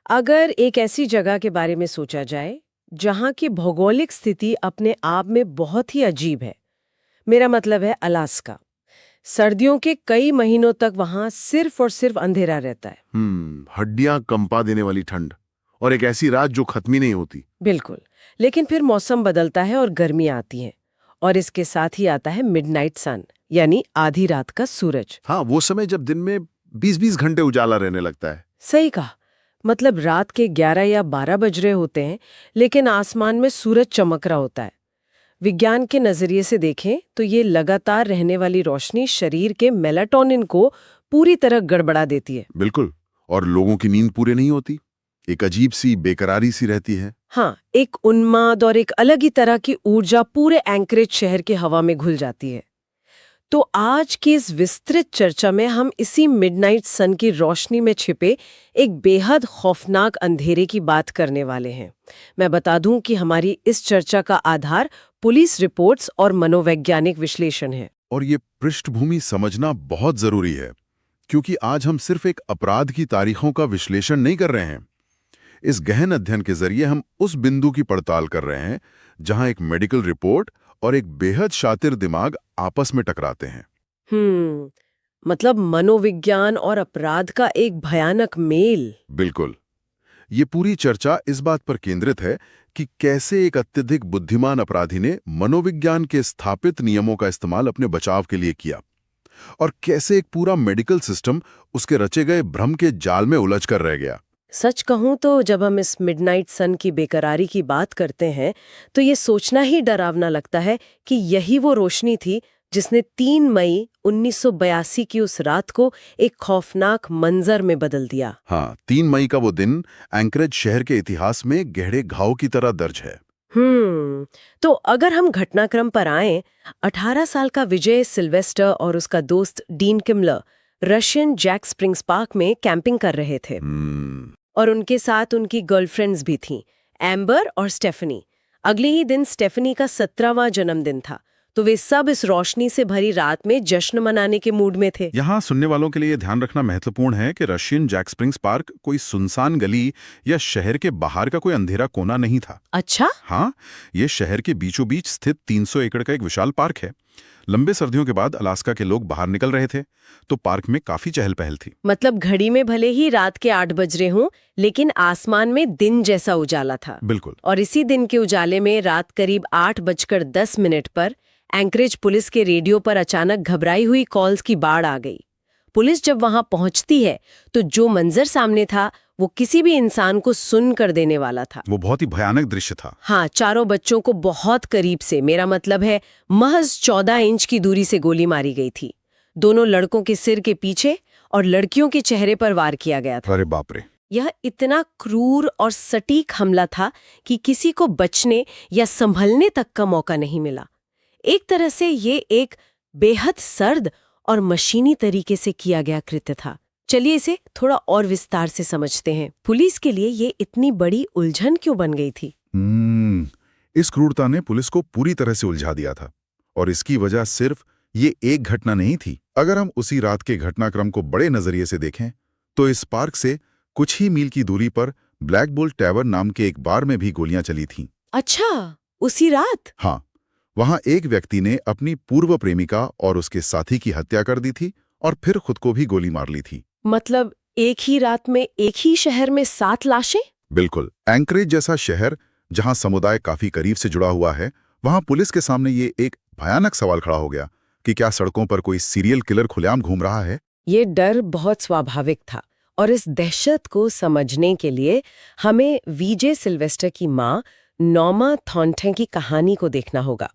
अगर एक ऐसी जगह के बारे में सोचा जाए जहां की भौगोलिक स्थिति अपने आप में बहुत ही अजीब है। मेरा मतलब है अलास्का। सर्दियों के कई महीनों तक वहां सिर्फ और सिर्फ अंधेरा रहता है। हड्डियां कंपा देने वाली ठंड और एक ऐसी रात जो खत्म ही नहीं होती। बिल्कुल। लेकिन फिर मौसम बदलता है और गर्मी आती है, और इसके साथ ही आता है मिडनाइट सन, यानी आधी रात का सूरज। हाँ, वो समय जब दिन में 20-20 घंटे उजाला रहने लगता है। सही कहा। मतलब रात के 11 या 12 बज रहे होते हैं, लेकिन आसमान में सूरज चमक रहा होता है। विज्ञान के नजरिए से देखें तो ये लगातार रहने वाली रोशनी शरीर के मेलाटोनिन को पूरी तरह गड़बड़ा देती है। बिल्कुल। और लोगों की नींद पूरे नहीं होती, एक अजीब सी बेकरारी सी रहती है। हाँ, एक उन्माद और एक अलग ही तरह की ऊर्जा पूरे एंकरेज शहर की हवा में घुल जाती है। तो आज की इस विस्तृत चर्चा में हम इसी मिडनाइट सन की रोशनी में छिपे एक बेहद खौफनाक अंधेरे की बात करने वाले हैं। मैं बता दूं कि हमारी इस चर्चा का आधार पुलिस रिपोर्ट्स और मनोवैज्ञानिक विश्लेषण है। और ये पृष्ठभूमि समझना बहुत जरूरी है, क्योंकि आज हम सिर्फ एक अपराध की तारीखों का विश्लेषण नहीं कर रहे हैं। इस गहन अध्ययन के जरिए हम उस बिंदु की पड़ताल कर रहे हैं जहां एक मेडिकल रिपोर्ट और एक बेहद शातिर दिमाग आपस में टकराते हैं। मतलब मनोविज्ञान और अपराध का एक भयानक मेल। बिल्कुल। ये पूरी चर्चा इस बात पर केंद्रित है कि कैसे एक अत्यधिक बुद्धिमान अपराधी ने मनोविज्ञान के स्थापित नियमों का इस्तेमाल अपने बचाव के लिए किया, और कैसे एक पूरा मेडिकल सिस्टम उसके रचे गए भ्रम के जाल में उलझ कर रह गया। सच कहूं तो जब हम इस मिडनाइट सन की बेकरारी की बात करते हैं तो ये सोचना ही डरावना लगता है कि यही वो रोशनी थी जिसने 3 मई 1982 की उस रात को एक खौफनाक मंजर में बदल दिया। हाँ, 3 मई का वो दिन एंकरेज शहर के इतिहास में गहरे घाव की तरह दर्ज है। तो अगर हम घटनाक्रम पर आएं, 18 साल का विजय सिल्वेस्टर और उसका दोस्त Dean Kimler Russian Jack Springs Park में कैंपिंग कर रहे थे। और उनके साथ उनकी गर्लफ्रेंड्स भी थीं, एम्बर और स्टेफनी। अगले ही दिन स्टेफनी का 17वां जन्मदिन था, तो वे सब इस रोशनी से भरी रात में जश्न मनाने के मूड में थे। यहाँ सुनने वालों के लिए ध्यान रखना महत्वपूर्ण है कि रशियन जैक स्प्रिंग्स पार्क कोई सुनसान गली या शहर के बाहर का कोई अंधेरा कोना नहीं था। अच्छा? हाँ, ये शहर के बीचों बीच स्थित 300 एकड़ का एक विशाल पार्क है। लंबे सर्दियों के बाद अलास्का के लोग बाहर निकल रहे थे, तो पार्क में काफी चहल पहल थी। मतलब घड़ी में भले ही रात के 8 बज रहे हों, लेकिन आसमान में दिन जैसा उजाला था। बिल्कुल। और इसी दिन के उजाले में रात करीब 8:10 पर एंकरेज पुलिस के रेडियो पर अचानक घबराई हुई कॉल्स की बाढ़ आ गई। पुलिस जब वहां पहुंचती है तो जो मंजर सामने था वो किसी भी इंसान को सुन कर देने वाला था। वो बहुत ही भयानक दृश्य था। हाँ, चारों बच्चों को बहुत करीब से, मेरा मतलब है महज 14 इंच की दूरी से गोली मारी गई थी। दोनों लड़कों के सिर के पीछे और लड़कियों के चेहरे पर वार किया गया था। अरे बाप रे! यह इतना क्रूर और सटीक हमला था कि किसी को बचने या संभलने तक का मौका नहीं मिला। एक तरह से ये एक बेहद सर्द और मशीनी तरीके से किया गया कृत्य था। चलिए इसे थोड़ा और विस्तार से समझते हैं। पुलिस के लिए ये इतनी बड़ी उलझन क्यों बन गई थी? इस क्रूरता ने पुलिस को पूरी तरह से उलझा दिया था, और इसकी वजह सिर्फ ये एक घटना नहीं थी। अगर हम उसी रात के घटनाक्रम को बड़े नजरिए से देखें तो इस पार्क से कुछ ही मील की दूरी पर ब्लैक बुल टैवर्न नाम के एक बार में भी गोलियां चली थीं। अच्छा, उसी रात? हाँ, वहां एक व्यक्ति ने अपनी पूर्व प्रेमिका और उसके साथी की हत्या कर दी थी और फिर खुद को भी गोली मार ली थी। मतलब एक ही रात में एक ही शहर में 7 लाशें? बिल्कुल। एंकरेज जैसा शहर जहां समुदाय काफी करीब से जुड़ा हुआ है, वहां पुलिस के सामने ये एक भयानक सवाल खड़ा हो गया कि क्या सड़कों पर कोई सीरियल किलर खुलेआम घूम रहा है। ये डर बहुत स्वाभाविक था, और इस दहशत को समझने के लिए हमें विजय सिल्वेस्टर की मां नॉमा थॉर्नटन की कहानी को देखना होगा।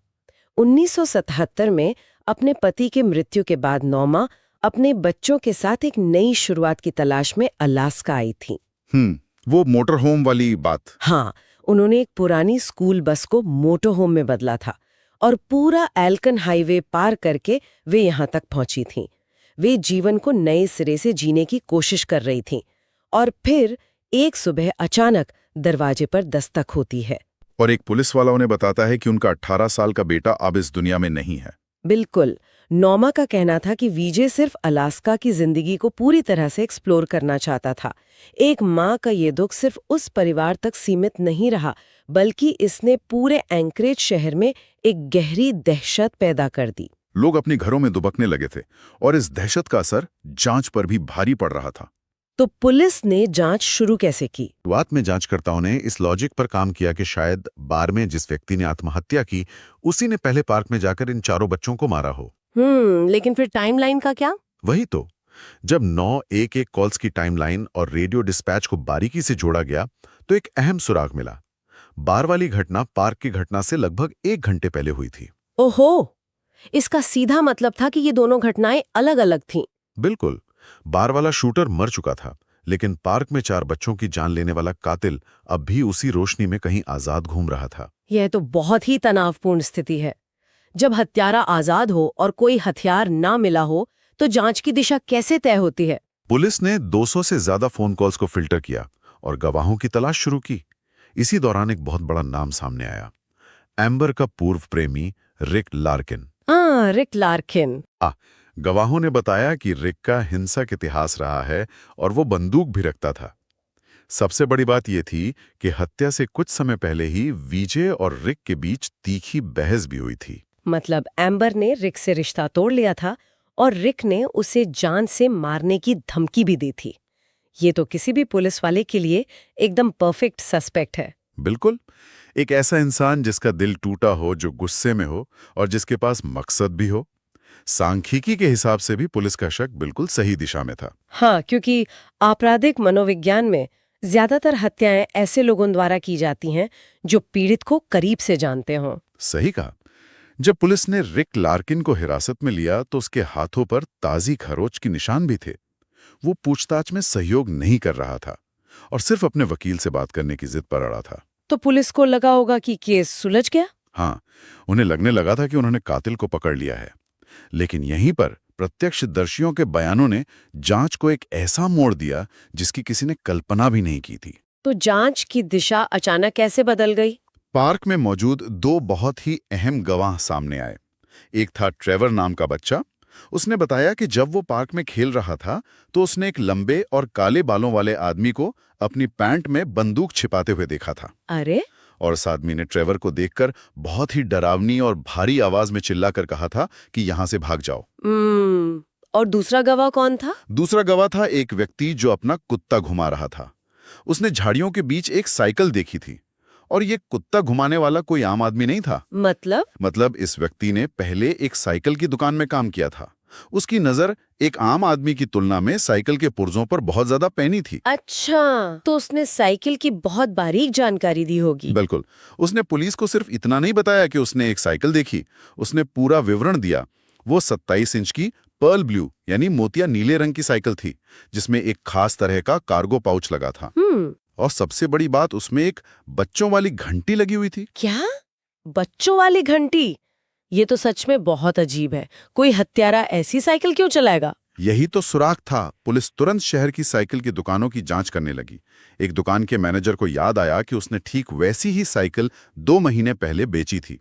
1977 में अपने पति के मृत्यु के बाद नॉमा अपने बच्चों के साथ एक नई शुरुआत की तलाश में अलास्का आई थी। वो मोटर होम वाली बात। हाँ, उन्होंने एक पुरानी स्कूल बस को मोटर होम में बदला था, और पूरा एल्कन हाईवे पार करके वे यहाँ तक पहुंची थीं। वे जीवन को नए सिरे से जीने की कोशिश कर रही थीं, और फिर एक सुबह अचानक दरवाजे पर दस्तक होती है, और एक पुलिस वाला उन्हें बताता है कि उनका 18 साल का बेटा अब इस दुनिया में नहीं है। बिल्कुल। नॉमा का कहना था कि विजय सिर्फ अलास्का की जिंदगी को पूरी तरह से एक्सप्लोर करना चाहता था। एक माँ का ये दुख सिर्फ उस परिवार तक सीमित नहीं रहा, बल्कि इसने पूरे एंकरेज शहर में एक गहरी दहशत पैदा कर दी। लोग अपने घरों में दुबकने लगे थे और इस दहशत का असर जांच पर भी भारी पड़ रहा था। तो पुलिस ने जांच शुरू कैसे की? शुरुआत में जांचकर्ताओं ने इस लॉजिक पर काम किया कि शायद बार में जिस व्यक्ति ने आत्महत्या की, उसी ने पहले पार्क में जाकर इन चारों बच्चों को मारा हो। लेकिन फिर टाइमलाइन का क्या? वही तो, जब 911 कॉल्स की टाइमलाइन और रेडियो डिस्पैच को बारीकी से जोड़ा गया तो एक अहम सुराग मिला। बार वाली घटना पार्क की घटना से लगभग 1 घंटे पहले हुई थी। ओहो, इसका सीधा मतलब था कि ये दोनों घटनाएं अलग-अलग थीं। बिल्कुल, बार वाला शूटर मर चुका था, लेकिन पार्क में 4 बच्चों की जान लेने वाला कातिल अब भी उसी रोशनी में कहीं आजाद घूम रहा था। यह तो बहुत ही तनावपूर्ण स्थिति है। जब हत्यारा आजाद हो और कोई हथियार ना मिला हो, तो जांच की दिशा कैसे तय होती है? पुलिस ने 200 से ज्यादा फोन कॉल्स को फिल्टर किया और गवाहों की तलाश शुरू की। इसी दौरान एक बहुत बड़ा नाम सामने आया, एम्बर का पूर्व प्रेमी रिक लार्किन। रिक लार्किन। गवाहों ने बताया कि रिक का हिंसक इतिहास रहा है और वो बंदूक भी रखता था। सबसे बड़ी बात यह थी कि हत्या से कुछ समय पहले ही विजय और रिक के बीच तीखी बहस भी हुई थी। मतलब एम्बर ने रिक से रिश्ता तोड़ लिया था और रिक ने उसे जान से मारने की धमकी भी दी थी। ये तो किसी भी पुलिस वाले के लिए एकदम परफेक्ट सस्पेक्ट है। बिल्कुल, एक ऐसा इंसान जिसका दिल टूटा हो, जो गुस्से में हो और जिसके पास मकसद भी हो। सांख्यिकी के हिसाब से भी पुलिस का शक बिल्कुल सही दिशा में था। हाँ, क्योंकि आपराधिक मनोविज्ञान में ज्यादातर हत्याएं ऐसे लोगों द्वारा की जाती हैं जो पीड़ित को करीब से जानते हों। सही कहा। जब पुलिस ने रिक लार्किन को हिरासत में लिया तो उसके हाथों पर ताजी खरोच के निशान भी थे। वो पूछताछ में सहयोग नहीं कर रहा था और सिर्फ अपने वकील से बात करने की जिद पर अड़ा था। तो पुलिस को लगा होगा कि केस सुलझ गया। हाँ, उन्हें लगने लगा था कि उन्होंने कातिल को पकड़ लिया है। लेकिन यहीं पर प्रत्यक्षदर्शियों के बयानों ने जांच को एक ऐसा मोड़ दिया जिसकी किसी ने कल्पना भी नहीं की थी। तो जांच की दिशा अचानक कैसे बदल गई? पार्क में मौजूद 2 बहुत ही अहम गवाह सामने आए। एक था ट्रेवर नाम का बच्चा। उसने बताया कि जब वो पार्क में खेल रहा था तो उसने एक लंबे और काले बालों वाले आदमी को अपनी पैंट में बंदूक छिपाते हुए देखा था। अरे, और उस आदमी ने ट्रेवर को देखकर बहुत ही डरावनी और भारी आवाज में चिल्लाकर कहा था कि यहां से भाग जाओ। और दूसरा गवाह कौन था? दूसरा गवाह था एक व्यक्ति जो अपना कुत्ता घुमा रहा था। उसने झाड़ियों के बीच एक साइकिल देखी थी और ये कुत्ता घुमाने वाला कोई आम आदमी नहीं था। मतलब इस व्यक्ति ने पहले एक साइकिल की दुकान में काम किया था। उसकी नजर एक आम आदमी की तुलना में साइकिल के पुर्जों पर बहुत ज्यादा पैनी थी। अच्छा, तो उसने साइकिल की बहुत बारीक जानकारी दी होगी। बिल्कुल। उसने पुलिस को सिर्फ इतना नहीं बताया कि उसने एक साइकिल देखी, उसने पूरा विवरण दिया। वो 27 इंच की पर्ल ब्लू यानी मोतिया नीले रंग की साइकिल थी, जिसमें एक खास तरह का कार्गो पाउच लगा था। और सबसे बड़ी बात, उसमें एक बच्चों वाली घंटी लगी हुई थी। क्या? बच्चों वाली घंटी? ये तो सच में बहुत अजीब है। कोई हत्यारा ऐसी साइकिल क्यों चलाएगा? यही तो सुराग था। पुलिस तुरंत शहर की साइकिल की दुकानों की जांच करने लगी। एक दुकान के मैनेजर को याद आया कि उसने ठीक वैसी ही साइकिल 2 महीने पहले बेची थी।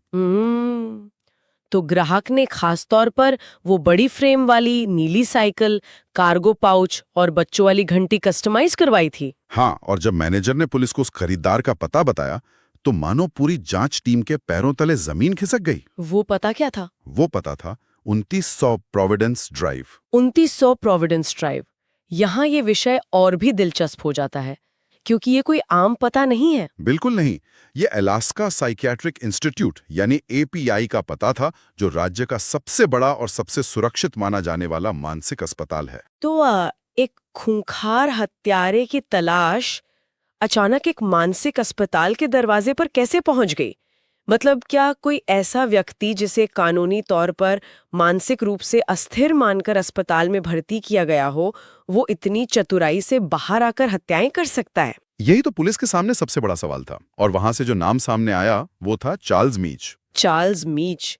तो ग्राहक ने खास तौर पर वो बड़ी फ्रेम वाली नीली साइकिल, कार्गो पाउच और बच्चों वाली घंटी कस्टमाइज करवाई थी। हाँ, और जब मैनेजर ने पुलिस को उस खरीदार का पता बताया तो मानो पूरी जांच टीम के पैरों तले जमीन खिसक गई। वो पता क्या था? वो पता था 2900 प्रोविडेंस ड्राइव। 2900 Providence drive. यहाँ ये विषय और भी दिलचस्प हो जाता है, क्योंकि ये कोई आम पता नहीं है। बिल्कुल नहीं। ये अलास्का साइकियाट्रिक इंस्टीट्यूट यानी API का पता था, जो राज्य का सबसे बड़ा और सबसे सुरक्षित माना जाने वाला मानसिक अस्पताल है। तो एक खूंखार हत्यारे की तलाश अचानक एक मानसिक अस्पताल के दरवाजे पर कैसे पहुंच गई? मतलब क्या कोई ऐसा व्यक्ति जिसे कानूनी तौर पर मानसिक रूप से अस्थिर मानकर अस्पताल में भर्ती किया गया हो, वो इतनी चतुराई से बाहर आकर हत्याएं कर सकता है? यही तो पुलिस के सामने सबसे बड़ा सवाल था। और वहां से जो नाम सामने आया वो था चार्ल्स मीच। चार्ल्स मीच।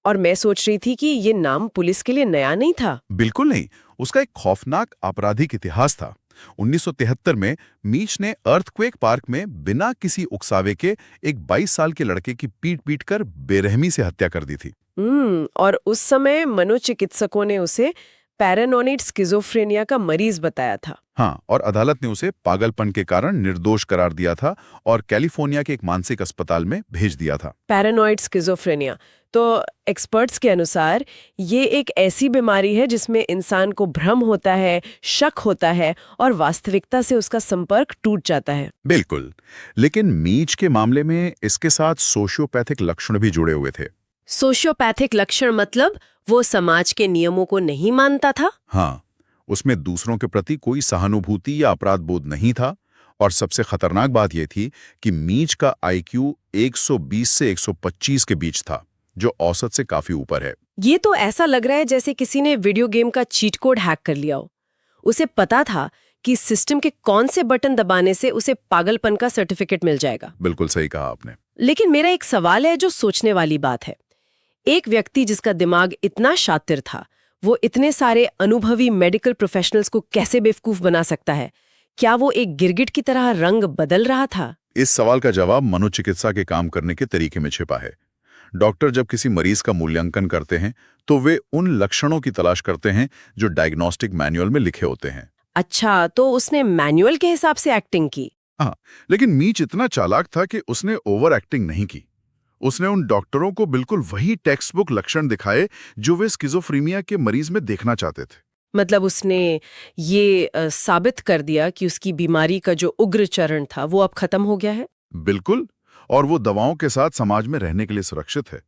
और मैं सोच रही थी कि ये नाम पुलिस के लिए नया नहीं था। बिल्कुल नहीं। उसका एक खौफनाक आपराधिक इतिहास था। 1973 में मीच ने अर्थक्वेक पार्क में बिना किसी उकसावे के एक 22 साल के लड़के की पीट कर बेरहमी से हत्या कर दी थी। और उस समय मनोचिकित्सकों ने उसे पैरानोइड स्किज़ोफ्रेनिया का मरीज बताया था। हाँ, और अदालत ने उसे पागलपन के कारण निर्दोष करार दिया था और कैलिफोर्निया के एक मानसिक अस्पताल में भेज दिया था। पैरानोइड स्किज़ोफ्रेनिया, तो एक्सपर्ट्स के अनुसार ये एक ऐसी बीमारी है जिसमें इंसान को भ्रम होता है, शक होता है और वास्तविकता से उसका संपर्क टूट जाता है। बिल्कुल, लेकिन मीच के मामले में इसके साथ सोशियोपैथिक लक्षण भी जुड़े हुए थे। सोशियोपैथिक लक्षण मतलब वो समाज के नियमों को नहीं मानता था? हाँ, उसमें दूसरों के प्रति कोई सहानुभूति या अपराध बोध नहीं था और सबसे खतरनाक बात यह थी कि मीच का आईक्यू 120 से 125 के बीच था, जो औसत से काफी ऊपर है। ये तो ऐसा लग रहा है जैसे किसी ने वीडियो गेम का चीट कोड हैक कर लिया हो। उसे पता था कि सिस्टम के कौन से बटन दबाने से उसे पागलपन का सर्टिफिकेट मिल जाएगा। बिल्कुल सही कहा आपने। लेकिन मेरा एक सवाल है जो सोचने वाली बात है। एक व्यक्ति जिसका दिमाग इतना शातिर था, वो इतने सारे अनुभवी मेडिकल प्रोफेशनल्स को कैसे बेवकूफ बना सकता है? क्या वो एक गिरगिट की तरह रंग बदल रहा था? इस सवाल का जवाब मनोचिकित्सा के काम करने के तरीके में छिपा है। डॉक्टर जब किसी मरीज का मूल्यांकन करते हैं तो वे उन लक्षणों की तलाश करते हैं जो डायग्नोस्टिक मैनुअल में लिखे होते हैं। अच्छा, तो उसने मैनुअल के हिसाब से एक्टिंग की। हाँ, लेकिन मीच इतना चालाक था कि उसने ओवर एक्टिंग नहीं की। उसने उन डॉक्टरों को बिल्कुल वही टेक्स्ट बुक लक्षण दिखाए जो वे स्किज़ोफ्रेनिया के मरीज में देखना चाहते थे। मतलब उसने ये साबित कर दिया कि उसकी बीमारी का जो उग्र चरण था वो अब खत्म हो गया है। बिल्कुल, और वो दवाओं के साथ समाज में रहने के लिए सुरक्षित है।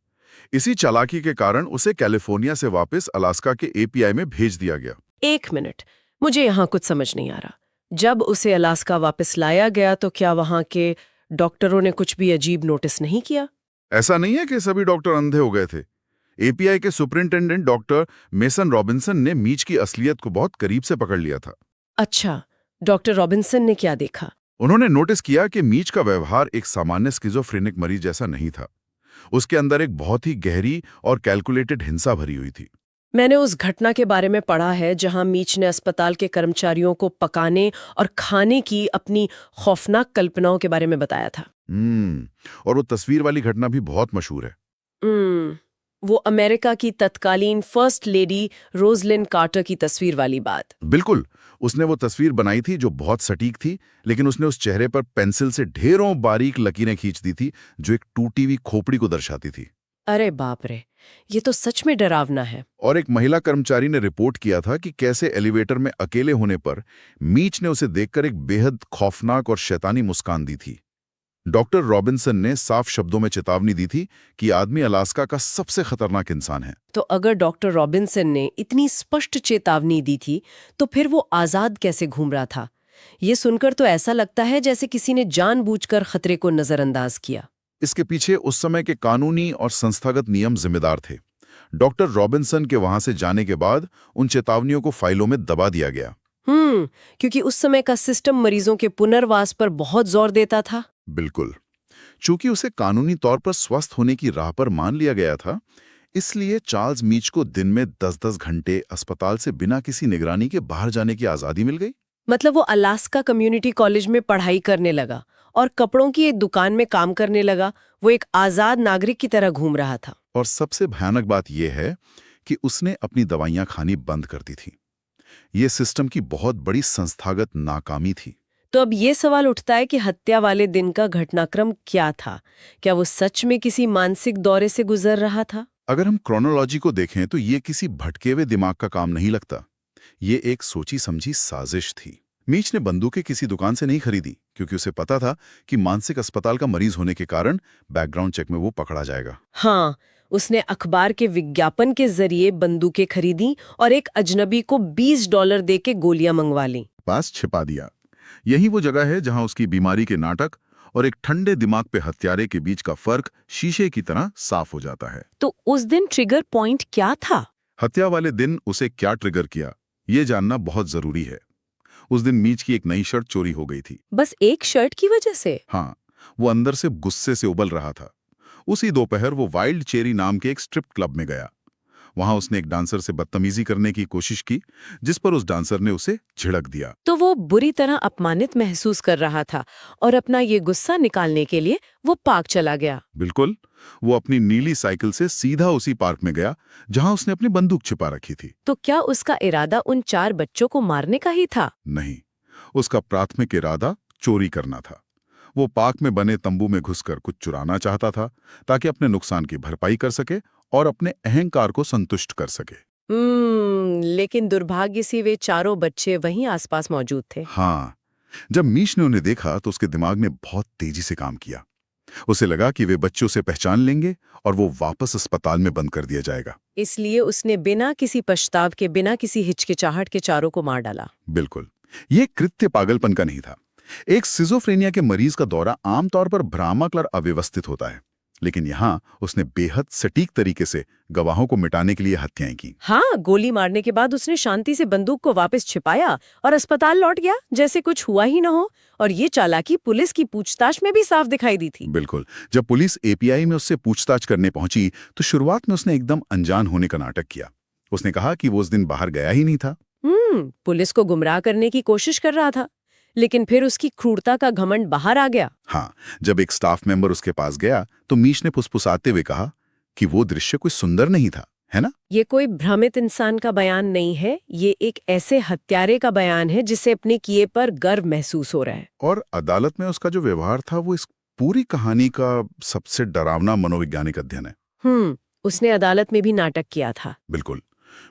इसी चालाकी के कारण उसे कैलिफोर्निया से वापस अलास्का के एपीआई में भेज दिया गया। एक मिनट, मुझे यहाँ कुछ समझ नहीं आ रहा। जब उसे अलास्का वापस लाया गया तो क्या वहाँ के डॉक्टरों ने कुछ भी अजीब नोटिस नहीं किया? ऐसा नहीं है कि सभी डॉक्टर अंधे हो गए थे। एपीआई के सुपरिंटेंडेंट डॉक्टर मेसन रॉबिन्सन ने मीच की असलियत को बहुत करीब से पकड़ लिया था। अच्छा, डॉक्टर रॉबिन्सन ने क्या देखा? उन्होंने नोटिस किया कि मीच का व्यवहार एक सामान्य स्किज़ोफ्रेनिक मरीज जैसा नहीं था। उसके अंदर एक बहुत ही गहरी और कैलकुलेटेड हिंसा भरी हुई थी। मैंने उस घटना के बारे में पढ़ा है जहां मीच ने अस्पताल के कर्मचारियों को पकाने और खाने की अपनी खौफनाक कल्पनाओं के बारे में बताया था। और वो तस्वीर वाली घटना भी बहुत मशहूर है। वो अमेरिका की तत्कालीन फर्स्ट लेडी रोजलिन कार्टर की तस्वीर वाली बात। बिल्कुल, उसने वो तस्वीर बनाई थी जो बहुत सटीक थी, लेकिन उसने उस चेहरे पर पेंसिल से ढेरों बारीक लकीरें खींच दी थी जो एक टूटी हुई खोपड़ी को दर्शाती थी। अरे बाप रे, ये तो सच में डरावना है। और एक महिला कर्मचारी ने रिपोर्ट किया था कि कैसे एलिवेटर में अकेले होने पर मीच ने उसे देखकर एक बेहद खौफनाक और शैतानी मुस्कान दी थी। डॉक्टर रॉबिन्सन ने साफ शब्दों में चेतावनी दी थी कि आदमी अलास्का का सबसे खतरनाक इंसान है। तो अगर डॉक्टर रॉबिन्सन ने इतनी स्पष्ट चेतावनी दी थी तो फिर वो आजाद कैसे घूम रहा था? ये सुनकर तो ऐसा लगता है जैसे किसी ने जानबूझकर खतरे को नजरअंदाज किया। इसके पीछे उस समय के कानूनी और संस्थागत नियम जिम्मेदार थे। डॉक्टर रॉबिन्सन के वहां से जाने के बाद उन चेतावनियों को फाइलों में दबा दिया गया। क्योंकि उस समय का सिस्टम मरीजों के पुनर्वास पर बहुत जोर देता था। बिल्कुल, चूंकि उसे कानूनी तौर पर स्वस्थ होने की राह पर मान लिया गया था, इसलिए चार्ल्स मीच को दिन में 10-10 घंटे अस्पताल से बिना किसी निगरानी के बाहर जाने की आजादी मिल गई। मतलब वो अलास्का कम्युनिटी कॉलेज में पढ़ाई करने लगा और कपड़ों की एक दुकान में काम करने लगा। वो एक आजाद नागरिक की तरह घूम रहा था। और सबसे भयानक बात यह है कि उसने अपनी दवाइयां खानी बंद कर दी थी। ये सिस्टम की बहुत बड़ी संस्थागत नाकामी थी। तो अब ये सवाल उठता है कि हत्या वाले दिन का घटनाक्रम क्या था? क्या वो सच में किसी मानसिक दौरे से गुजर रहा था? अगर हम क्रोनोलॉजी को देखें तो ये किसी भटके हुए दिमाग का काम नहीं लगता। ये एक सोची समझी साजिश थी। मीच ने बंदूकें किसी दुकान से नहीं खरीदी क्योंकि उसे पता था कि मानसिक अस्पताल का मरीज होने के कारण बैकग्राउंड चेक में वो पकड़ा जाएगा। हाँ, उसने अखबार के विज्ञापन के जरिए बंदूकें खरीदी और एक अजनबी को $20 देके गोलियां मंगवा ली। पास छिपा दिया। यही वो जगह है जहां उसकी बीमारी के नाटक और एक ठंडे दिमाग पे हत्यारे के बीच का फर्क शीशे की तरह साफ हो जाता है। तो उस दिन ट्रिगर पॉइंट क्या था? हत्या वाले दिन उसे क्या ट्रिगर किया, ये जानना बहुत जरूरी है। उस दिन मीच की एक नई शर्ट चोरी हो गई थी। बस एक शर्ट की वजह से? हाँ, वो अंदर से गुस्से से उबल रहा था। उसी दोपहर वो वाइल्ड चेरी नाम के एक स्ट्रिप क्लब में गया। वहां उसने एक डांसर से बदतमीजी करने की कोशिश की, जिस पर उस डांसर ने उसे झिड़क दिया। तो वो बुरी तरह अपमानित महसूस कर रहा था और अपना ये गुस्सा निकालने के लिए वो पार्क चला गया। बिल्कुल, वो अपनी नीली साइकिल से सीधा उसी पार्क में गया जहां उसने अपनी बंदूक छिपा रखी थी। तो क्या उसका इरादा उन 4 बच्चों को मारने का ही था? नहीं, उसका प्राथमिक इरादा चोरी करना था। वो पार्क में बने तंबू में घुसकर कुछ चुराना चाहता था ताकि अपने नुकसान की भरपाई कर सके और अपने अहंकार को संतुष्ट कर सके। लेकिन दुर्भाग्य से वे चारों बच्चे वहीं आसपास मौजूद थे। हाँ, जब मीश ने उन्हें देखा तो उसके दिमाग ने बहुत तेजी से काम किया। उसे लगा कि वे बच्चों से पहचान लेंगे और वो वापस अस्पताल में बंद कर दिया जाएगा। इसलिए उसने बिना किसी पछताव के, बिना किसी हिचकिचाहट के चारों को मार डाला। बिल्कुल, ये कृत्य पागलपन का नहीं था। एक सिजोफ्रेनिया के मरीज का दौरा आमतौर पर भ्रामक और अव्यवस्थित होता है, लेकिन यहाँ उसने बेहद सटीक तरीके से गवाहों को मिटाने के लिए हत्याएं की। हाँ, गोली मारने के बाद उसने शांति से बंदूक को वापस छिपाया और अस्पताल लौट गया जैसे कुछ हुआ ही न हो। और ये चालाकी पुलिस की पूछताछ में भी साफ दिखाई दी थी। बिल्कुल, जब पुलिस एपीआई में उससे पूछताछ करने पहुंची तो शुरुआत में उसने एकदम अनजान होने का नाटक किया। उसने कहा कि वो उस दिन बाहर गया ही नहीं था। पुलिस को गुमराह करने की कोशिश कर रहा था, लेकिन फिर उसकी क्रूरता का घमंड बाहर आ गया। हाँ, जब एक स्टाफ मेंबर उसके पास गया तो मीश ने फुसफुसाते हुए कहा कि वो दृश्य कोई सुंदर नहीं था, है ना? ये कोई भ्रमित इंसान का बयान नहीं है, ये एक ऐसे हत्यारे का बयान है जिसे अपने किए पर गर्व महसूस हो रहा है। और अदालत में उसका जो व्यवहार था वो इस पूरी कहानी का सबसे डरावना मनोवैज्ञानिक अध्ययन है। उसने अदालत में भी नाटक किया था। बिल्कुल,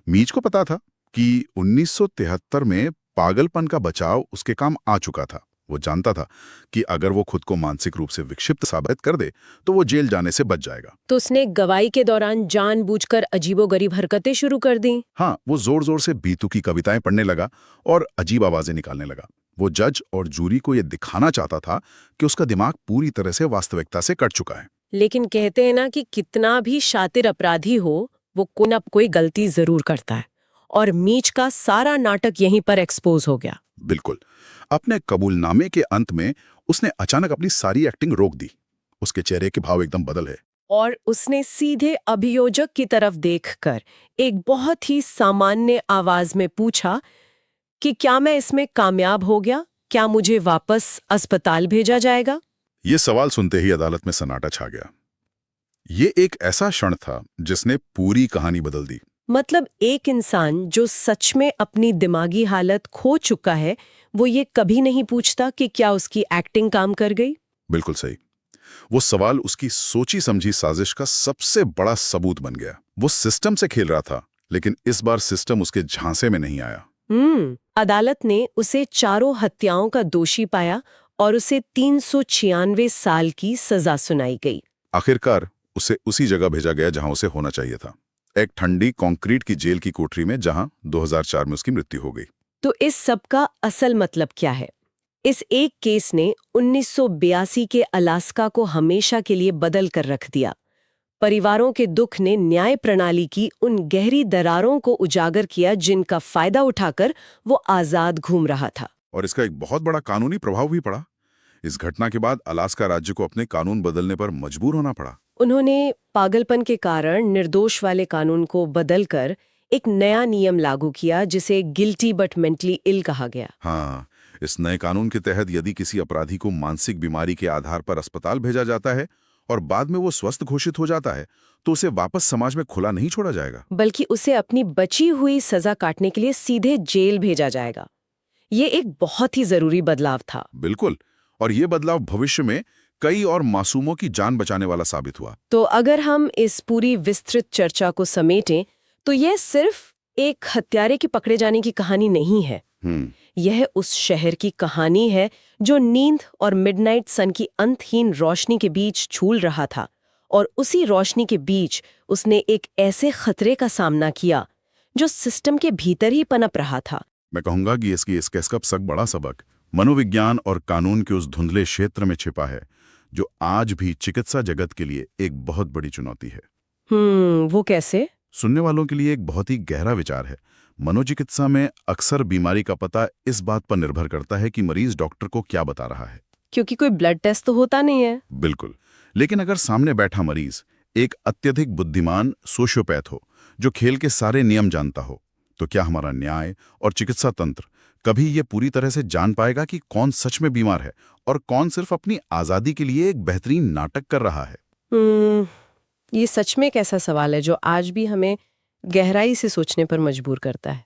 मीच को पता था कि 1973 में पागलपन का बचाव उसके काम आ चुका था। वो जानता था कि अगर वो खुद को मानसिक रूप से विक्षिप्त साबित कर दे तो वो जेल जाने से बच जाएगा। तो उसने गवाही के दौरान जानबूझकर अजीबोगरीब हरकतें शुरू कर दी। हाँ, वो जोर जोर से बीतू की कविताएं पढ़ने लगा और अजीब आवाजें निकालने लगा। वो जज और जूरी को ये दिखाना चाहता था कि उसका दिमाग पूरी तरह से वास्तविकता से कट चुका है। लेकिन कहते हैं ना कि कितना भी शातिर अपराधी हो, वो कोई ना कोई गलती जरूर करता है। और मीच का सारा नाटक यहीं पर एक्सपोज हो गया। बिल्कुल, अपने कबूलनामे के अंत में उसने अचानक अपनी सारी एक्टिंग रोक दी। उसके चेहरे के भाव एकदम बदल है। और उसने सीधे अभियोजक की तरफ देखकर एक बहुत ही सामान्य आवाज में पूछा कि क्या मैं इसमें कामयाब हो गया? क्या मुझे वापस अस्पताल भेजा जाएगा? ये सवाल सुनते ही अदालत में सन्नाटा छा गया। ये एक ऐसा क्षण था जिसने पूरी कहानी बदल दी। मतलब एक इंसान जो सच में अपनी दिमागी हालत खो चुका है, वो ये कभी नहीं पूछता कि क्या उसकी एक्टिंग काम कर गई? बिल्कुल सही। वो सवाल उसकी सोची समझी साजिश का सबसे बड़ा सबूत बन गया। वो सिस्टम से खेल रहा था, लेकिन इस बार सिस्टम उसके झांसे में नहीं आया। अदालत ने उसे चारों हत्याओं का दोषी पाया और उसे 396 साल की सजा सुनाई गई। आखिरकार उसे उसी जगह भेजा गया जहां उसे होना चाहिए था, एक ठंडी कंक्रीट की जेल की कोठरी में, जहां 2004 में उसकी मृत्यु हो गई। तो इस सब का असल मतलब क्या है? इस एक केस ने 1982 के अलास्का को हमेशा के लिए बदल कर रख दिया। परिवारों के दुख ने न्याय प्रणाली की उन गहरी दरारों को उजागर किया जिनका फायदा उठाकर वो आजाद घूम रहा था। और इसका एक बहुत बड़ा कानूनी प्रभाव भी पड़ा। इस घटना के बाद अलास्का राज्य को अपने कानून बदलने पर मजबूर होना पड़ा। उन्होंने पागलपन के कारण निर्दोष वाले कानून को बदलकर एक नया नियम लागू किया जिसे गिल्टी बट मेंटली इल कहा गया। हाँ, इस नए कानून के तहत यदि किसी अपराधी को मानसिक बीमारी के आधार पर अस्पताल भेजा जाता है और बाद में वो स्वस्थ घोषित हो जाता है तो उसे वापस समाज में खुला नहीं छोड़ा जाएगा, बल्कि उसे अपनी बची हुई सजा काटने के लिए सीधे जेल भेजा जाएगा। ये एक बहुत ही जरूरी बदलाव था। बिल्कुल, और ये बदलाव भविष्य में कई और मासूमों की जान बचाने वाला साबित हुआ। तो अगर हम इस पूरी विस्तृत चर्चा को समेटें तो यह सिर्फ एक हत्यारे के पकड़े जाने की कहानी नहीं है। यह उस शहर की कहानी है जो नींद और मिडनाइट सन की अंतहीन रोशनी के बीच झूल रहा था, और उसी रोशनी के बीच उसने एक ऐसे खतरे का सामना किया जो सिस्टम के भीतर ही पनप रहा था। मैं कहूंगा कि इस केस का सब बड़ा सबक मनोविज्ञान और कानून के उस धुंधले क्षेत्र में छिपा है जो आज भी चिकित्सा जगत के लिए एक बहुत बड़ी चुनौती है। वो कैसे? सुनने वालों के लिए एक बहुत ही गहरा विचार है। मनोचिकित्सा में अक्सर बीमारी का पता इस बात पर निर्भर करता है कि मरीज डॉक्टर को क्या बता रहा है, क्योंकि कोई ब्लड टेस्ट तो होता नहीं है। बिल्कुल, लेकिन अगर सामने बैठा मरीज एक अत्यधिक बुद्धिमान सोशियोपैथ हो जो खेल के सारे नियम जानता हो, तो क्या हमारा न्याय और चिकित्सा तंत्र कभी ये पूरी तरह से जान पाएगा कि कौन सच में बीमार है और कौन सिर्फ अपनी आजादी के लिए एक बेहतरीन नाटक कर रहा है? ये सच में एक ऐसा सवाल है जो आज भी हमें गहराई से सोचने पर मजबूर करता है।